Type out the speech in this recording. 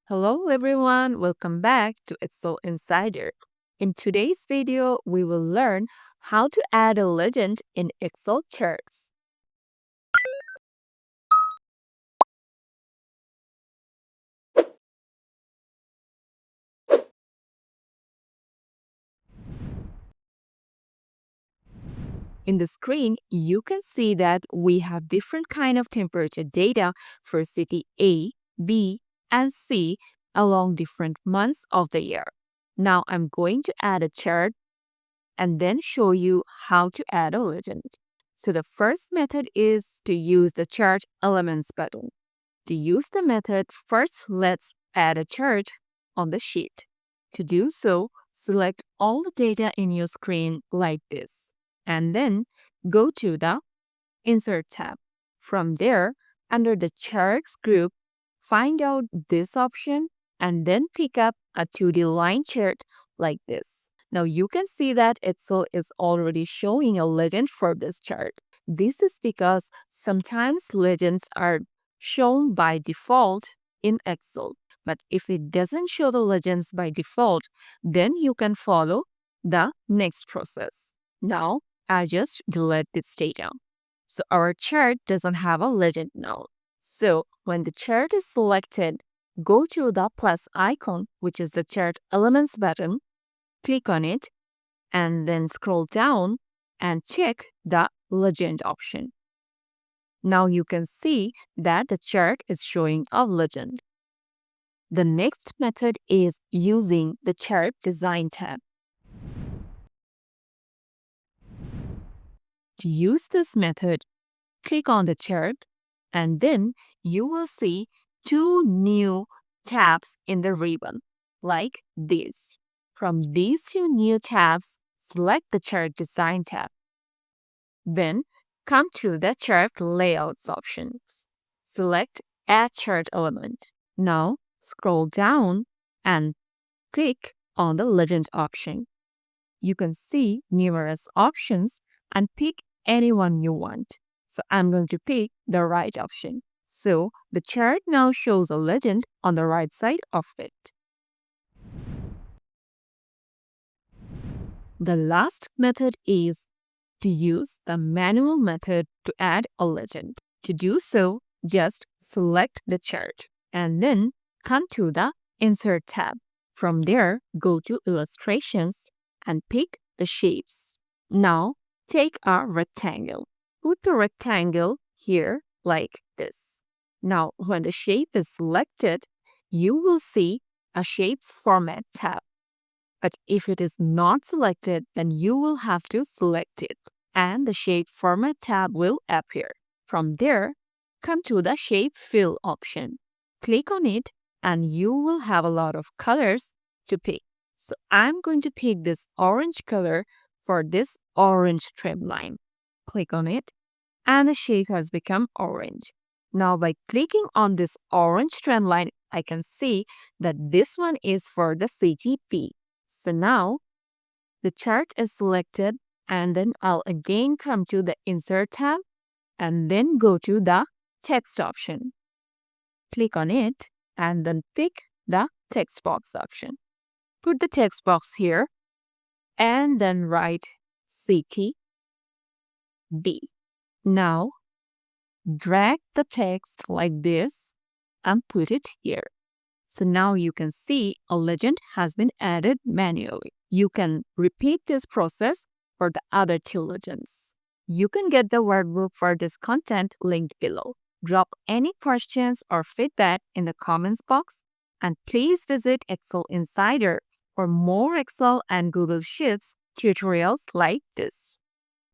Hello everyone, welcome back to Excel Insider. In today's video, we will learn how to add a legend in Excel charts. In the screen, you can see that we have different kind of temperature data for city A, B, and C along different months of the year. Now I'm going to add a chart and then show you how to add a legend. So the first method is to use the chart elements button. To use the method, first let's add a chart on the sheet. To do so, select all the data in your screen like this, and then go to the Insert tab. From there, under the Charts group, find out this option and then pick up a 2D line chart like this. Now you can see that Excel is already showing a legend for this chart. This is because sometimes legends are shown by default in Excel. But if it doesn't show the legends by default, then you can follow the next process. Now, I just delete this data. So our chart doesn't have a legend now. So when the chart is selected, go to the plus icon, which is the chart elements button, click on it, and then scroll down and check the legend option. Now you can see that the chart is showing a legend. The next method is using the chart design tab. To use this method, click on the chart and then you will see two new tabs in the ribbon like this. From these two new tabs, select the chart design tab. Then come to the chart layouts options. Select add chart element. Now scroll down and click on the legend option. You can see numerous options and pick any one you want. So I'm going to pick the right option. So the chart now shows a legend on the right side of it. The last method is to use the manual method to add a legend. To do so, just select the chart and then come to the Insert tab. From there, go to Illustrations and pick the shapes. Now, take a rectangle. Put the rectangle here like this. Now, when the shape is selected, you will see a Shape Format tab. But if it is not selected, then you will have to select it and the Shape Format tab will appear. From there, come to the Shape Fill option. Click on it and you will have a lot of colors to pick. So I'm going to pick this orange color for this orange trim line. Click on it and the shape has become orange. Now by clicking on this orange trend line, I can see that this one is for the CTP. So now the chart is selected and then I'll again come to the Insert tab and then go to the Text option. Click on it and then pick the text box option. Put the text box here and then write CTB. Now drag the text like this and put it here. So now you can see a legend has been added manually. You can repeat this process for the other two legends. You can get the workbook for this content linked below. Drop any questions or feedback in the comments box and please visit Excel Insider for more Excel and Google Sheets tutorials like this.